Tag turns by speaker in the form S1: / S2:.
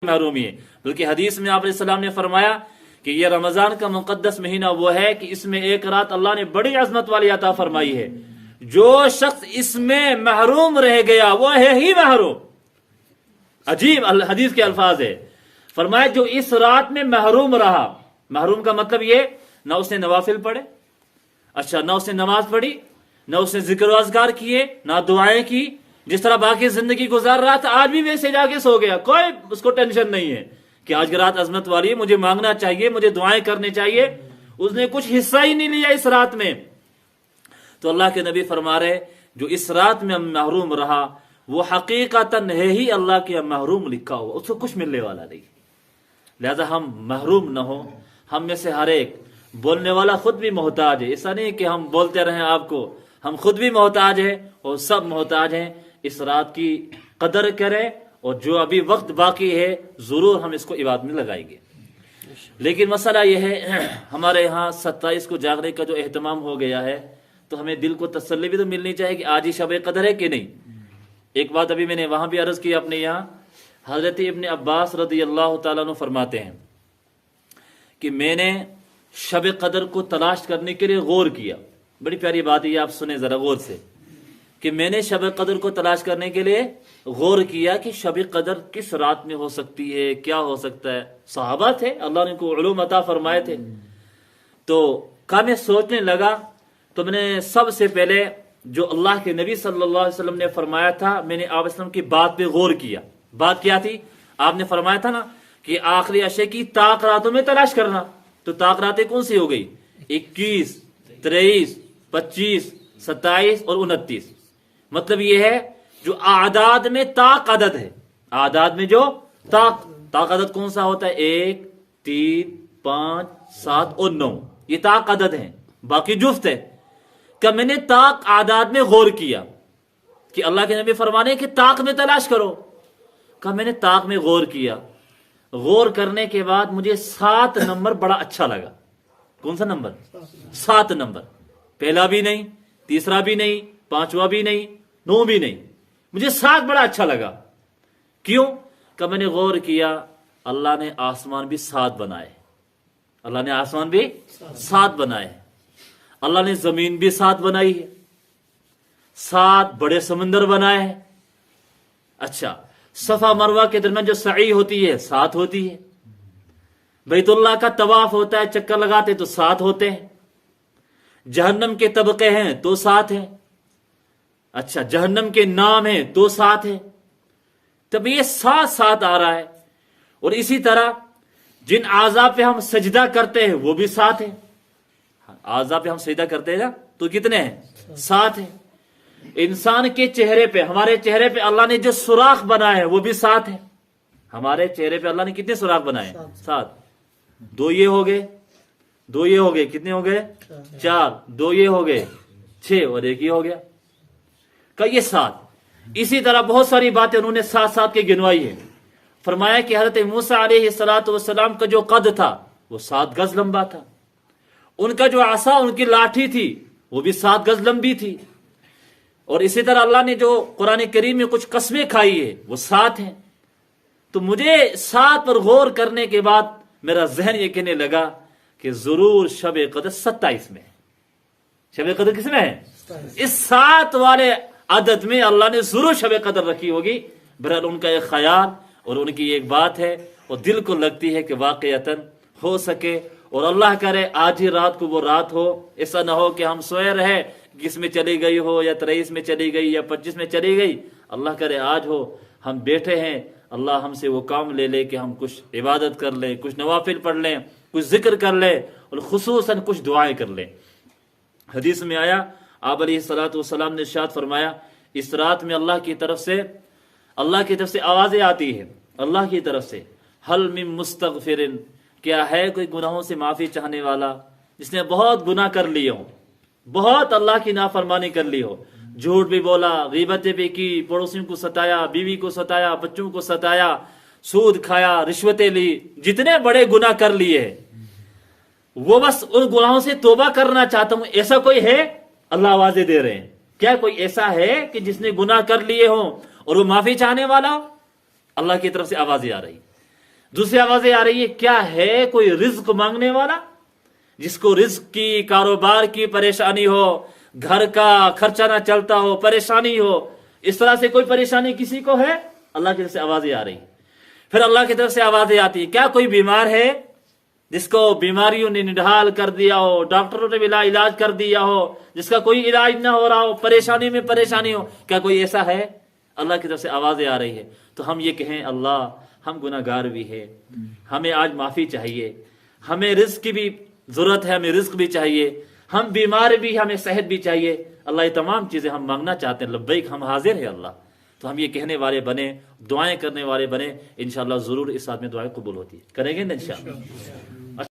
S1: محرومی ہے، بلکہ حدیث میں آپ علیہ السلام نے فرمایا کہ یہ رمضان کا مقدس مہینہ وہ ہے کہ اس میں ایک رات اللہ نے بڑی عظمت والی عطا فرمائی ہے، جو شخص اس میں محروم رہ گیا وہ ہے ہی محروم۔ عجیب حدیث کے الفاظ ہے، فرمایا جو اس رات میں محروم رہا، محروم کا مطلب یہ نہ اس نے نوافل پڑھے، اچھا نہ اس نے نماز پڑھی، نہ اس نے ذکر و اذکار کیے، نہ دعائیں کی، جس طرح باقی زندگی گزار رہا تھا آج بھی ویسے جا کے سو گیا، کوئی اس کو ٹینشن نہیں ہے کہ آج کی رات عظمت والی ہے، مجھے مانگنا چاہیے، مجھے دعائیں کرنی چاہیے، اس نے کچھ حصہ ہی نہیں لیا اس رات میں۔ تو اللہ کے نبی فرما رہے جو اس رات میں محروم رہا وہ حقیقتاً ہے ہی اللہ کے محروم لکھا ہوا، اس کو کچھ ملنے والا نہیں۔ لہذا ہم محروم نہ ہو، ہم میں سے ہر ایک، بولنے والا خود بھی محتاج ہے، ایسا نہیں کہ ہم بولتے رہیں آپ کو، ہم خود بھی محتاج ہیں اور سب محتاج ہیں۔ اس رات کی قدر کریں اور جو ابھی وقت باقی ہے ضرور ہم اس کو عبادت میں لگائیں گے۔ لیکن مسئلہ یہ ہے ہمارے یہاں 27 کو جاگنے کا جو اہتمام ہو گیا ہے تو ہمیں دل کو تسلی بھی تو ملنی چاہیے کہ آج ہی شب قدر ہے کہ نہیں۔ ایک بات ابھی میں نے وہاں بھی عرض کی اپنے یہاں، حضرت ابن عباس رضی اللہ تعالیٰ عنہ فرماتے ہیں کہ میں نے شب قدر کو تلاش کرنے کے لیے غور کیا، بڑی پیاری بات ہے یہ، آپ سنیں ذرا غور سے، کہ میں نے شب قدر کو تلاش کرنے کے لیے غور کیا کہ شب قدر کس رات میں ہو سکتی ہے، کیا ہو سکتا ہے۔ صحابہ تھے، اللہ نے ان کو علوم عطا فرمائے تھے، تو میں سوچنے لگا تو میں نے سب سے پہلے جو اللہ کے نبی صلی اللہ علیہ وسلم نے فرمایا تھا، میں نے آپ وسلم کی بات پہ غور کیا۔ بات کیا تھی؟ آپ نے فرمایا تھا نا کہ آخری عشاء کی طاق راتوں میں تلاش کرنا، تو طاق راتیں کون سی ہو گئی؟ 21، 23، 25، 27 اور 29۔ مطلب یہ ہے جو اعداد میں طاق عدد ہے، اعداد میں جو طاق عدد کون سا ہوتا ہے؟ 1، 3، 5، 7 اور 9، یہ طاق عدد ہیں، باقی جفت ہے۔ کہ میں نے طاق اعداد میں غور کیا کہ اللہ کے نبی فرمانے کہ طاق میں تلاش کرو، کہ میں نے طاق میں غور کیا، غور کرنے کے بعد مجھے 7 نمبر بڑا اچھا لگا۔ کون سا نمبر؟ 7 نمبر، پہلا بھی نہیں، تیسرا بھی نہیں، 5واں بھی نہیں، 9 بھی نہیں، مجھے 7 بڑا اچھا لگا۔ کیوں؟ کہ میں نے غور کیا اللہ نے آسمان بھی 7 بنائے، اللہ نے آسمان بھی 7 بنائے، اللہ نے زمین بھی 7 بنائی ہے، 7 بڑے سمندر بنائے ہیں۔ اچھا، صفا مروہ کے درمیان جو سعی ہوتی ہے 7 ہوتی ہے، بیت اللہ کا طواف ہوتا ہے، چکر لگاتے تو 7 ہوتے ہیں، جہنم کے طبقے ہیں تو 7 ہیں، اچھا جہنم کے نام ہیں تو 7 ہیں، تب یہ 7 آ رہا ہے۔ اور اسی طرح جن اعضاء پہ ہم سجدہ کرتے ہیں وہ بھی 7 ہیں، اعضاء پہ ہم سجدہ کرتے ہیں نا تو کتنے ہیں؟ 7 ہیں۔ انسان کے چہرے پہ، ہمارے چہرے پہ اللہ نے جو سوراخ بنائے ہیں وہ بھی 7 ہیں، ہمارے چہرے پہ اللہ نے کتنے سوراخ بنائے ہیں؟ 7۔ 2 یہ ہو گئے، 2 یہ ہو گئے، کتنے ہو گئے؟ 4، 2 یہ ہو گئے 6 اور 1 یہ ہو گیا، کہ یہ 7۔ اسی طرح بہت ساری باتیں انہوں نے 7 کے گنوائی ہے۔ فرمایا کہ حضرت موسیٰ علیہ السلام کا جو قد تھا وہ 7 گز لمبا تھا، ان کا جو عصا، ان کی لاٹھی تھی وہ بھی 7 گز لمبی تھی، اور اسی طرح اللہ نے جو قرآن کریم میں کچھ قسمیں کھائی ہے وہ 7 ہیں۔ تو مجھے 7 پر غور کرنے کے بعد میرا ذہن یہ کہنے لگا کہ ضرور شب قدر 27 میں ہے۔ شب قدر کس میں ہے؟ اس 7 والے عدد میں اللہ نے ضرور شب قدر رکھی ہوگی۔ بہرحال ان کا ایک خیال اور ان کی ایک بات ہے اور دل کو لگتی ہے کہ واقعتاً ہو سکے، اور اللہ کرے آج ہی رات کو وہ رات ہو، ایسا نہ ہو کہ ہم سوئے رہے، کس میں چلی گئی ہو یا 23 میں چلی گئی یا 25 میں چلی گئی، اللہ کرے آج ہو ہم بیٹھے ہیں، اللہ ہم سے وہ کام لے لے کہ ہم کچھ عبادت کر لیں، کچھ نوافل پڑھ لیں، کچھ ذکر کر لیں، اور خصوصاً کچھ دعائیں کر لیں۔ حدیث میں آیا آپ علیہ السلام نے ارشاد فرمایا اس رات میں اللہ کی طرف سے آوازیں آتی ہیں، اللہ کی طرف سے، حل من مستغفر، کیا ہے کوئی گناہوں سے معافی چاہنے والا جس نے بہت گناہ کر لیے ہوں، بہت اللہ کی نافرمانی کر لی ہو، جھوٹ بھی بولا، غیبتیں بھی کی، پڑوسیوں کو ستایا، بیوی کو ستایا، بچوں کو ستایا، سود کھایا، رشوتیں لی، جتنے بڑے گناہ کر لیے ہیں وہ بس ان گناہوں سے توبہ کرنا چاہتا ہوں، ایسا کوئی ہے؟ اللہ آوازیں دے رہے ہیں، کیا کوئی ایسا ہے کہ جس نے گناہ کر لیے ہوں اور وہ معافی چاہنے والا ہو؟ اللہ کی طرف سے آوازیں آ رہی۔ دوسری آوازیں آ رہی ہے کیا ہے کوئی رزق مانگنے والا جس کو رزق کی کاروبار کی پریشانی ہو, گھر کا خرچہ نہ چلتا ہو, پریشانی ہو, اس طرح سے کوئی پریشانی کسی کو ہے؟ اللہ کی طرف سے آوازیں آ رہی. پھر اللہ کی طرف سے آوازیں آتی ہے کیا کوئی بیمار ہے جس کو بیماریوں نے نڈھال کر دیا ہو, ڈاکٹروں نے بلا علاج کر دیا ہو, جس کا کوئی علاج نہ ہو رہا ہو, پریشانی میں پریشانی ہو, کیا کوئی ایسا ہے؟ اللہ کی طرف سے آوازیں آ رہی ہے. تو ہم یہ کہیں اللہ ہم گناہ گار بھی ہے, ہمیں آج معافی چاہیے, ہمیں رزق کی بھی ضرورت ہے, ہمیں رزق بھی چاہیے, ہم بیمار بھی, ہمیں صحت بھی چاہیے. اللہ یہ تمام چیزیں ہم مانگنا چاہتے ہیں, لبیک ہم حاضر ہیں اللہ. تو ہم یہ کہنے والے بنے, دعائیں کرنے والے بنے, انشاءاللہ ضرور اس ساتھ میں دعائیں قبول ہوتی ہے. کریں گے نا انشاءاللہ.